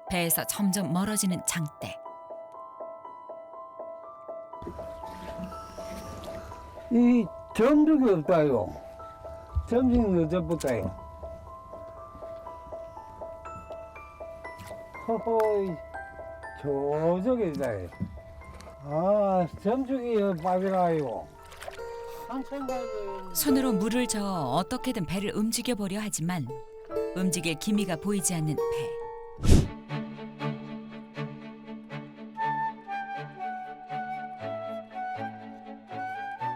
배에서 점점 멀어지는 장대. 이 점적이 없다요. 점적이 늦어볼까요? 허허이, 저쪽이다. 아, 점적이 빠져나요. 한참 가야 손으로 물을 저어 어떻게든 배를 움직여보려 하지만 움직일 기미가 보이지 않는 배.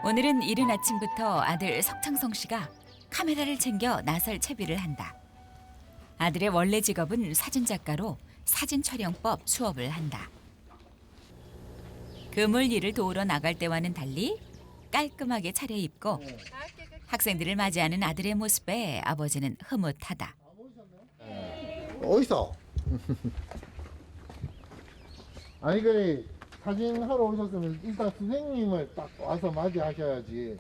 오늘은 이른 아침부터 아들 석창성 씨가 카메라를 챙겨 나설 채비를 한다. 아들의 원래 직업은 사진작가로 사진촬영법 수업을 한다. 그물 일을 도우러 나갈 때와는 달리 깔끔하게 차려입고 학생들을 맞이하는 아들의 모습에 아버지는 흐뭇하다. 어디서? 아니 그래 사진 하러 오셨으면 일단 선생님을 딱 와서 맞이하셔야지.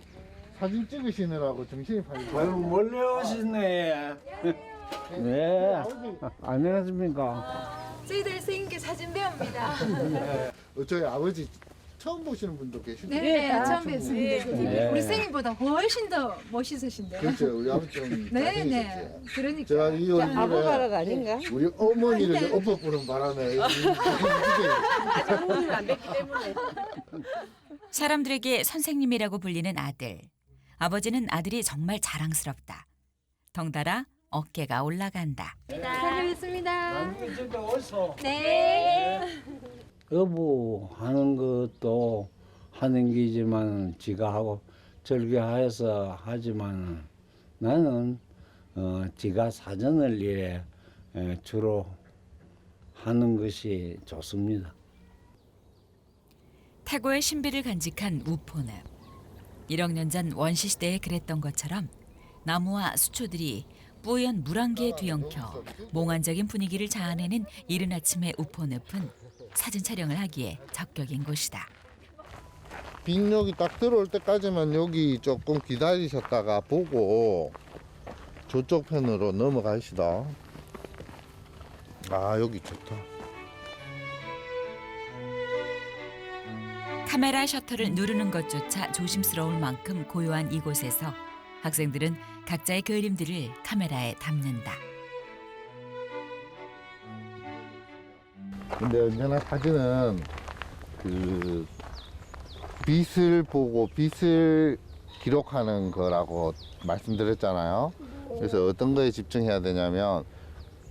사진 찍으시느라고 정신이 팔리고. 아유, 멀리 오시네. 네. 안녕하십니까. 저희들 선생님께 사진 배웁니다. 저희 아버지 처음 보시는 분도 계시네요. 네, 처음 뵙습니다. 네. 우리 선생님보다 훨씬 더 멋있으신데요. 그렇죠. 우리 아버지 좀 네, 잘생기셨지. 네. 그러니까. 제가 이 얼굴에 아부바라가 아닌가? 우리 어머니를 엎어보는 바람에 아직 어머니를 안 뵙기 때문에. 사람들에게 선생님이라고 불리는 아들. 아버지는 아들이 정말 자랑스럽다. 덩달아 어깨가 올라간다. 다녀오겠습니다. 진짜 어서. 네. 여보 하는 것도 하는 기지만 지가 하고 즐겨해서 하지만 나는 지가 사전을 일에 주로 하는 것이 좋습니다. 태고의 신비를 간직한 우포늪. 1억 년 전 원시시대에 그랬던 것처럼 나무와 수초들이 뿌연 물안개에 뒤엉켜 몽환적인 분위기를 자아내는 이른 아침의 우포늪은 사진 촬영을 하기에 적격인 곳이다. 빈력이 딱 들어올 때까지만 여기 조금 기다리셨다가 보고 저쪽 편으로 넘어가시다. 아 여기 좋다. 카메라 셔터를 누르는 것조차 조심스러울 만큼 고요한 이곳에서 학생들은 각자의 그림들을 카메라에 담는다. 근데 언제나 사진은 그 빛을 보고 빛을 기록하는 거라고 말씀드렸잖아요. 그래서 어떤 거에 집중해야 되냐면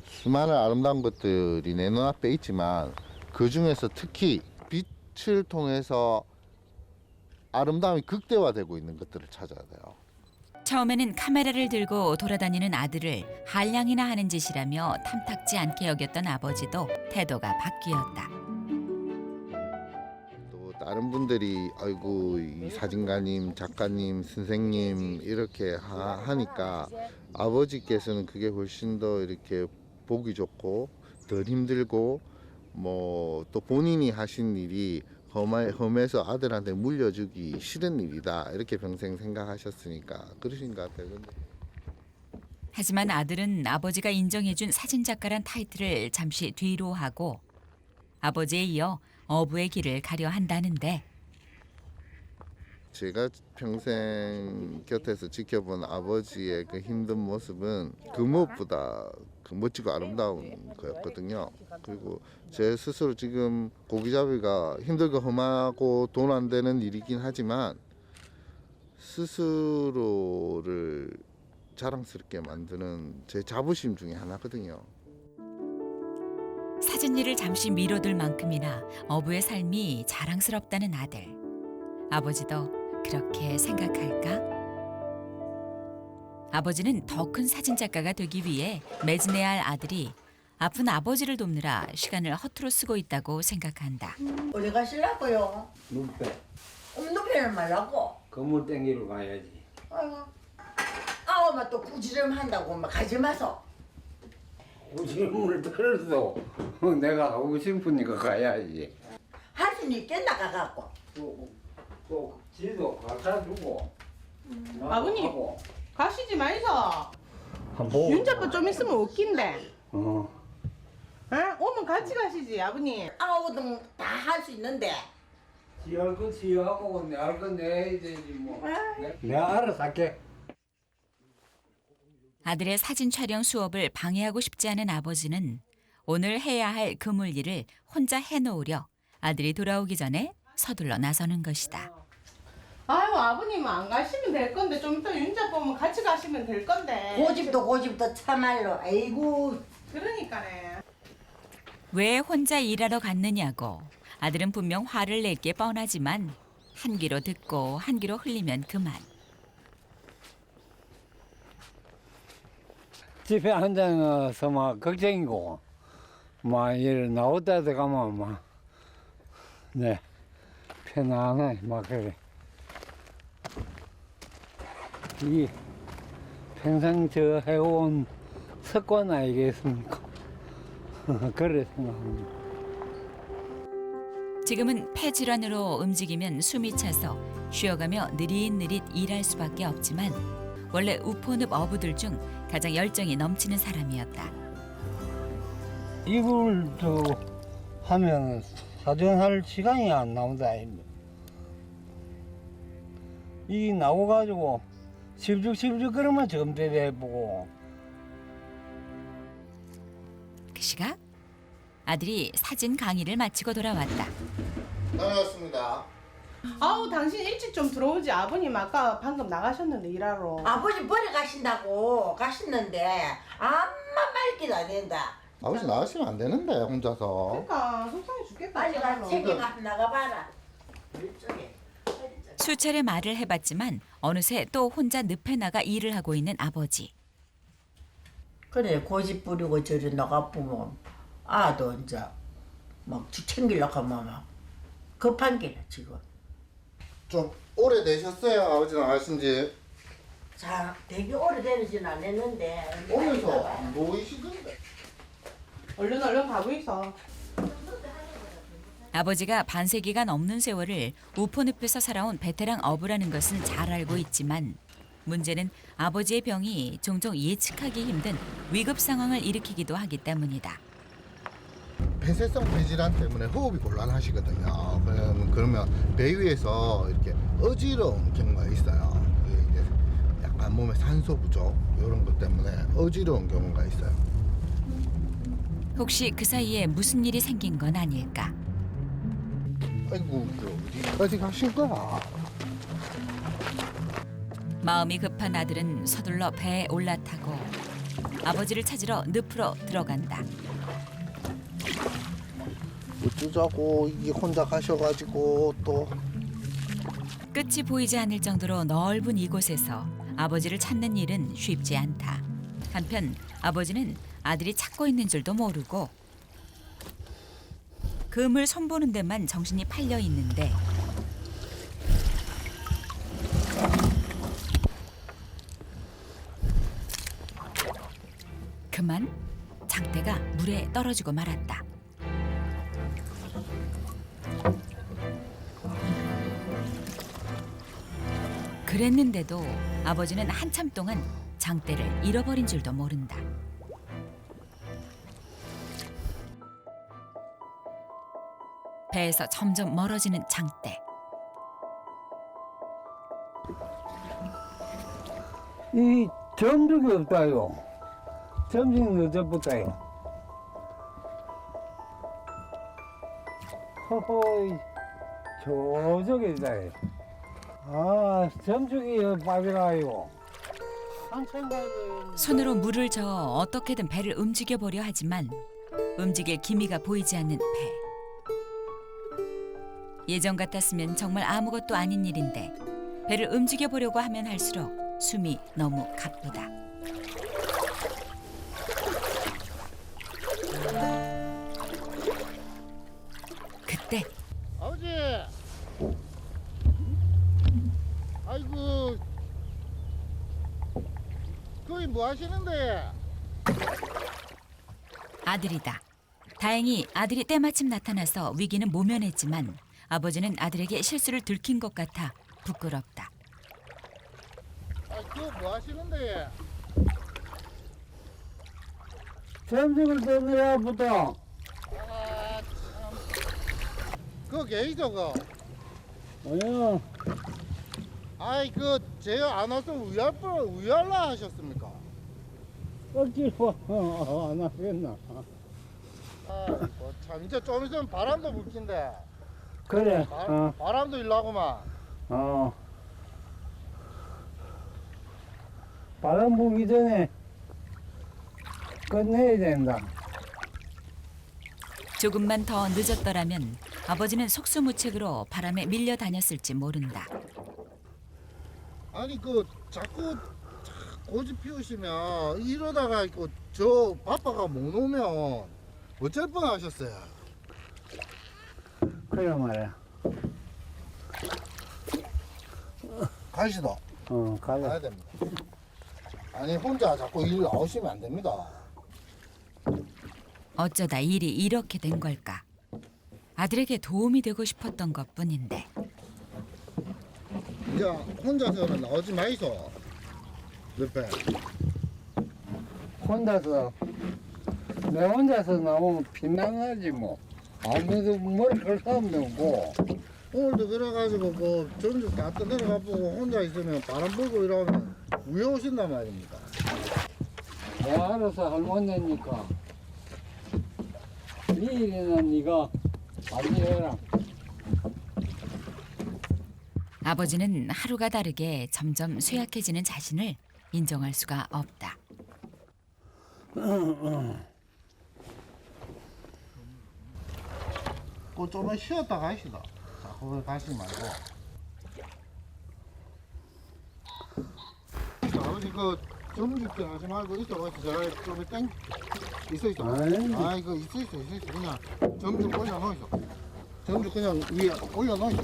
수많은 아름다운 것들이 내 눈앞에 있지만 그 중에서 특히 빛을 통해서 아름다움이 극대화되고 있는 것들을 찾아야 돼요. 처음에는 카메라를 들고 돌아다니는 아들을 한량이나 하는 짓이라며 탐탁지 않게 여겼던 아버지도 태도가 바뀌었다. 또 다른 분들이 아이고 이 사진가님, 작가님, 선생님 이렇게 하니까 아버지께서는 그게 훨씬 더 이렇게 보기 좋고 덜 힘들고 뭐 또 본인이 하신 일이 험해서 아들한테 물려주기 싫은 일이다 이렇게 평생 생각하셨으니까 그러신 것 같아요. 근데 하지만 아들은 아버지가 인정해준 사진작가란 타이틀을 잠시 뒤로 하고 아버지에 이어 어부의 길을 가려 한다는데 제가 평생 곁에서 지켜본 아버지의 그 힘든 모습은 그 무엇보다 그 멋지고 아름다운 거였거든요. 그리고 제 스스로 지금 고기잡이가 힘들고 험하고 돈 안 되는 일이긴 하지만 스스로를 자랑스럽게 만드는 제 자부심 중에 하나거든요. 사진 일을 잠시 미뤄둘 만큼이나 어부의 삶이 자랑스럽다는 아들. 아버지도 그렇게 생각할까? 아버지는 더 큰 사진작가가 되기 위해 매진해야 할 아들이 아픈 아버지를 돕느라 시간을 허투루 쓰고 있다고 생각한다. 어디 가시려고요? 눈배. 눈배를 말라고? 건물 땡기러 가야지. 아이고. 아우마 또 구지름 한다고 막 가지 마소. 우지름을 떨어도 내가 하고 싶으니까 가야지. 할 수는 있겠나 가갖고. 또 지도 갖다 주고. 아버님. 가시지 마이소. 한번 윤자빠 좀 있으면 웃긴데. 어. 오면 같이 가시지 아버님. 아우등 다 할 수 있는데. 지 할 거 지하고 내 할 거 내야 되지 뭐. 내가 알아서 할게. 아들의 사진 촬영 수업을 방해하고 싶지 않은 아버지는 오늘 해야 할 그물 일을 혼자 해놓으려 아들이 돌아오기 전에 서둘러 나서는 것이다. 아유 아버님 안 가시면 될 건데 좀 이따 윤자 보면 같이 가시면 될 건데. 고집도 참말로. 아이고. 그러니까네. 왜 혼자 일하러 갔느냐고 아들은 분명 화를 낼 게 뻔하지만 한 귀로 듣고 한 귀로 흘리면 그만. 집에 앉아서 막 걱정이고 막 일 나오다 가면 막 네 편안해 막 그래. 이게 평생 저 해온 습관 아니겠습니까? 그래 생각합니다. 지금은 폐질환으로 움직이면 숨이 차서 쉬어가며 느릿느릿 일할 수밖에 없지만 원래 우포늪 어부들 중 가장 열정이 넘치는 사람이었다. 이걸 또 하면 사전할 시간이 안 나온다. 이 나와가지고 십죽 그러면 점대대 해보고. 그 시각 아들이 사진 강의를 마치고 돌아왔다. 다녀왔습니다. 아우 당신 일찍 좀 들어오지. 아버님 아까 방금 나가셨는데 일하러. 아버지 버려 가신다고 가셨는데 암만 말기도 안 된다. 아버지 나가시면 안 되는데 혼자서. 그러니까 속상해 죽겠다. 빨리 가 정말로. 챙겨가 나가봐라. 이쪽에. 수차례 말을 해봤지만 어느새 또 혼자 늪에 나가 일을 하고 있는 아버지. 그래 고집 부리고 저리 나가보면 아도 이제 막 챙기려고 하면 막 급한 게라 지금. 좀 오래되셨어요 아버지 나가신 지. 자 되게 오래되지는 않았는데 오면서 안 보이시던데. 얼른 가고 있어. 아버지가 반세기가 넘는 세월을 우포늪에서 살아온 베테랑 어부라는 것은 잘 알고 있지만 문제는 아버지의 병이 종종 예측하기 힘든 위급 상황을 일으키기도 하기 때문이다. 폐쇄성 폐질환 때문에 호흡이 곤란하시거든요. 그러면 배 위에서 이렇게 어지러운 경우가 있어요. 그게 이제 약간 몸에 산소 부족 이런 것 때문에 어지러운 경우가 있어요. 혹시 그 사이에 무슨 일이 생긴 건 아닐까? 아이고 어디까지 가신 거야? 마음이 급한 아들은 서둘러 배에 올라타고 아버지를 찾으러 늪으로 들어간다. 어쩌자고 이게 혼자 가셔가지고 또. 끝이 보이지 않을 정도로 넓은 이곳에서 아버지를 찾는 일은 쉽지 않다. 한편 아버지는 아들이 찾고 있는 줄도 모르고 그물 손보는 데만 정신이 팔려 있는데 그만 장대가 물에 떨어지고 말았다. 그랬는데도 아버지는 한참 동안 장대를 잃어버린 줄도 모른다. 배에서 점점 멀어지는 장대. 이 점적이 없다요. 점적이 늦어붙다요. 허허이 저쪽이다. 아 점적이 빠져가요. 한참 가요. 손으로 물을 저어 어떻게든 배를 움직여보려 하지만 움직일 기미가 보이지 않는 배. 예전 같았으면 정말 아무것도 아닌 일인데 배를 움직여보려고 하면 할수록 숨이 너무 가쁘다. 그때 아버지. 아이고. 거기 뭐 하시는데? 아들이다. 다행히 아들이 때마침 나타나서 위기는 모면했지만 아버지는 아들에게 실수를 들킨 것 같아 부끄럽다. 아, 그거 뭐 하시는데? 점적을 떠내야 보다. 그거 게이죠 그거. 아니야. 아이 그 제가 안 왔으면 우열라 하셨습니까? 억지로 안 하겠나. 아이고 참 이제 좀 있으면 바람도 불긴데. 그래. 바람도 일나구만. 바람 불기 전에 끝내야 된다. 조금만 더 늦었더라면 아버지는 속수무책으로 바람에 밀려 다녔을지 모른다. 아니 그 자꾸 고집 피우시면 이러다가 저 바빠가 못 오면 어쩔 뻔하셨어요. 그래 말이야. 가시다. 가자. 가야 됩니다. 아니 혼자 자꾸 일 나오시면 안 됩니다. 어쩌다 일이 이렇게 된 걸까? 아들에게 도움이 되고 싶었던 것뿐인데. 이제 혼자서는 나오지 마이소. 옆에. 내 혼자서 나오면 피난하지 뭐. 아무도 머리 걸 사람도 없고. 오늘도 그래가지고 뭐 전주 다 내려가 보고 혼자 있으면 바람 불고 이러면 위에 오신단 말입니다. 내가 알아서 할머니니까. 네 일이는 네가 관리해라. 아버지는 하루가 다르게 점점 쇠약해지는 자신을 인정할 수가 없다. 그 좀만 쉬었다 가시다. 자, 거기 가시지 말고. 자, 아버지 그 점죽게 하지 말고 있어. 제가 좀 땡. 있어. 아니. 아 이거 있어. 그냥 점죽 올려놓으셔. 점죽 그냥 위에 올려놓으셔.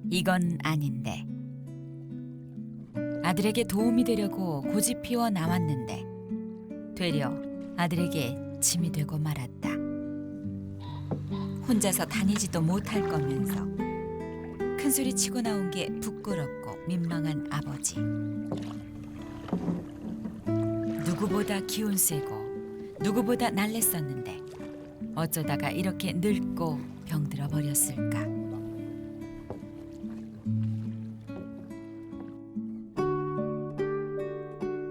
이건 아닌데. 아들에게 도움이 되려고 고집 피워 나왔는데 되려 아들에게 짐이 되고 말았다. 혼자서 다니지도 못할 거면서 큰 소리 치고 나온 게 부끄럽고 민망한 아버지. 누구보다 기운 세고 누구보다 날랬었는데 어쩌다가 이렇게 늙고 병들어 버렸을까.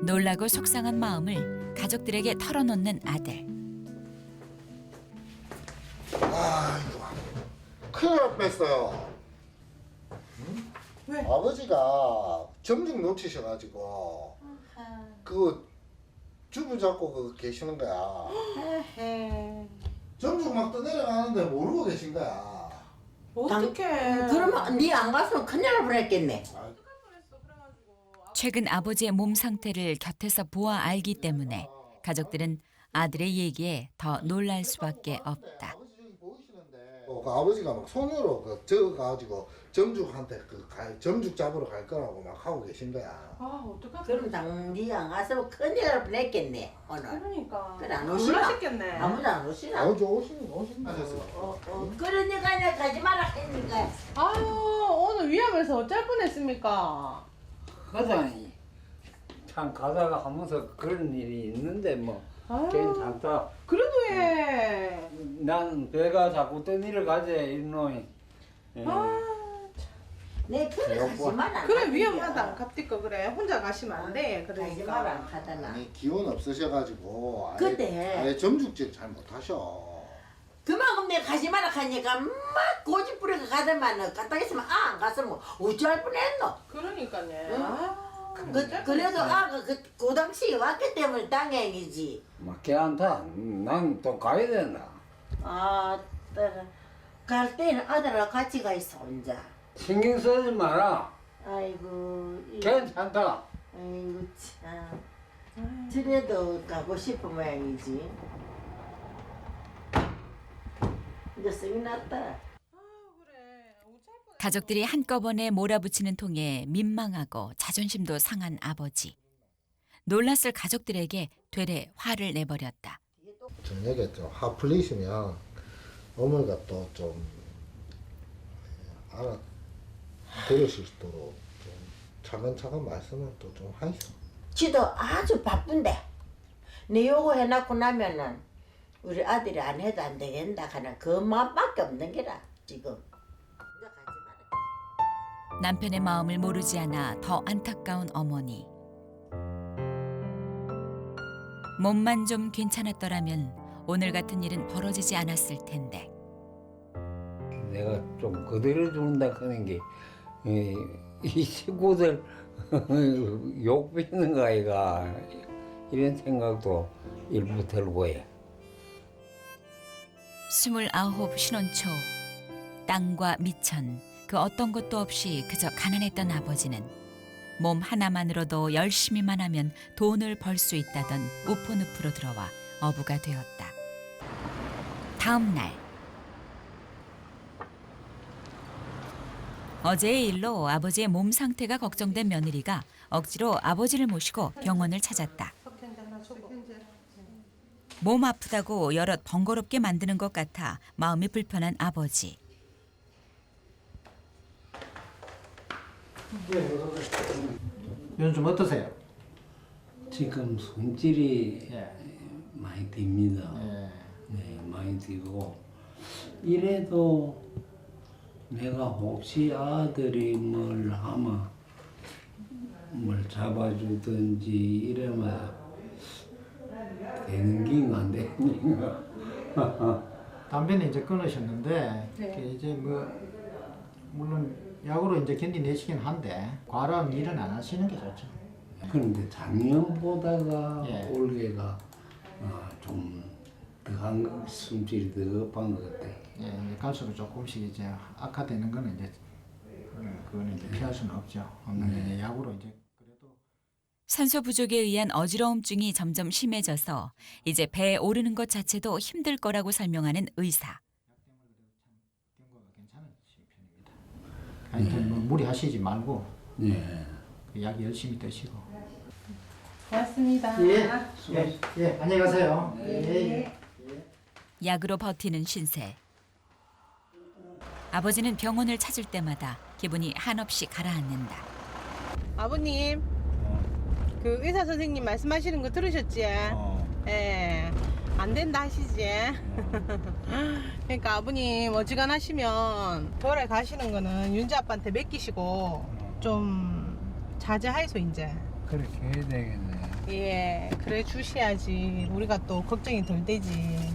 놀라고 속상한 마음을 가족들에게 털어놓는 아들. 아이고, 큰일 날 뻔했어요. 왜? 아버지가 점중 놓치셔가지고 그 주부 잡고 그 계시는 거야. 점중 막 떠내려가는데 모르고 계신 거야. 어떡해. 그러면 네 안 갔으면 큰일 날 뻔했겠네. 최근 아버지의 몸 상태를 곁에서 보아 알기 때문에 가족들은 아들의 얘기에 더 놀랄 수밖에 없다. 아버지 저기 보이시는데 그 아버지가 막 손으로 그 적어가지고 점죽한테 점죽 잡으러 갈 거라고 막 하고 계신 거야. 아, 어떡하지? 그럼 네안 갔으면 큰일 날 뻔했겠네 오늘. 그러니까. 그래 안 오시나? 놀라셨겠네. 아무도 안 오시나? 아버지 오신다셨어. 그러니까 내가 가지 마라 했니까. 아유, 오늘 위험해서 어쩔 뻔했습니까? 가자니. 참 가다가 하면서 그런 일이 있는데 뭐 아유, 괜찮다. 그래도 왜? 난 배가 자꾸 떠니를 가지 이놈이. 내 그래 가지 마라. 그래 위험하다. 갑디거 그래. 혼자 가시면 안 돼. 가지 그러니까. 마라 하다나. 아니 기운 없으셔가지고 근데- 아예 점죽질 잘 못하셔. 그만큼 내가 가지 마라 하니까 막 고집 부리고 가더만은 갔다 있으면 안 갔으면 어찌할 뻔했노. 그러니까요. 응? 아, 그래도 아가 그 당시에 왔기 때문에 다행이지. 막 괜찮다. 난 또 가야 된다. 아, 갈 때는 아들하고 같이 가 있어 혼자. 신경 쓰지 마라. 아이고, 괜찮다. 아이고 참. 그래도 가고 싶은 모양이지. 이제 쓰기 났다. 가족들이 한꺼번에 몰아붙이는 통에 민망하고 자존심도 상한 아버지. 놀랐을 가족들에게 되레 화를 내버렸다. 저녁에 좀 화 풀리시면 어머니가 또 좀 알아 들으실 수도록 좀 차근차근 말씀을 또 좀 하시오. 지도 아주 바쁜데 내 요거 해놓고 나면은 우리 아들이 안 해도 안 되겠다 하는 그 마음밖에 없는 게라 지금. 이제 가지 마라. 남편의 마음을 모르지 않아 더 안타까운 어머니. 몸만 좀 괜찮았더라면 오늘 같은 일은 벌어지지 않았을 텐데. 내가 좀 그대로 죽는다 하는 게 이 식구들 욕 비는 거 아이가 이런 생각도 일부 들고 해. 29 신혼초 땅과 미천 그 어떤 것도 없이 그저 가난했던 아버지는 몸 하나만으로도 열심히만 하면 돈을 벌 수 있다던 우포늪으로 들어와 어부가 되었다. 다음 날 어제의 일로 아버지의 몸 상태가 걱정된 며느리가 억지로 아버지를 모시고 병원을 찾았다. 몸 아프다고 여럿 번거롭게 만드는 것 같아 마음이 불편한 아버지. 요즘 좀 어떠세요? 지금 손질이 예. 많이 듭니다. 예. 네, 많이 되고 이래도 내가 혹시 아들이 뭘 하면 뭘 잡아주든지 이러면 되는 긴가 안 되는 긴가. 담배는 이제 끊으셨는데 네. 이제 뭐 물론 약으로 이제 견디내시긴 한데 과로한 일은 안 하시는 게 좋죠. 그런데 작년보다가 예. 올해가 좀 더한 거, 숨질이 더 급한 것 같아. 예, 이제 갈수록 조금씩 이제 악화되는 거는 이제 그거는 이제 피할 수는 없죠. 없는데 이제 약으로 이제 그래도 산소 부족에 의한 어지러움증이 점점 심해져서 이제 배에 오르는 것 자체도 힘들 거라고 설명하는 의사. 경과가 괜찮으신 편입니다. 하여튼 뭐 무리하시지 말고 네. 그 약 열심히 드시고. 고맙습니다. 예, 안녕히 가세요. 예. 약으로 버티는 신세. 아버지는 병원을 찾을 때마다 기분이 한없이 가라앉는다. 아버님, 그 의사 선생님 말씀하시는 거 들으셨지? 예, 안 된다 하시지? 그러니까 아버님 어지간하시면 돌아 가시는 거는 윤지 아빠한테 맡기시고 좀 자제하이소 이제. 그렇게 해야 되겠네. 예, 그래 주셔야지 우리가 또 걱정이 덜 되지.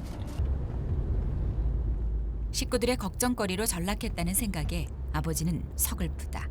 식구들의 걱정거리로 전락했다는 생각에 아버지는 서글프다.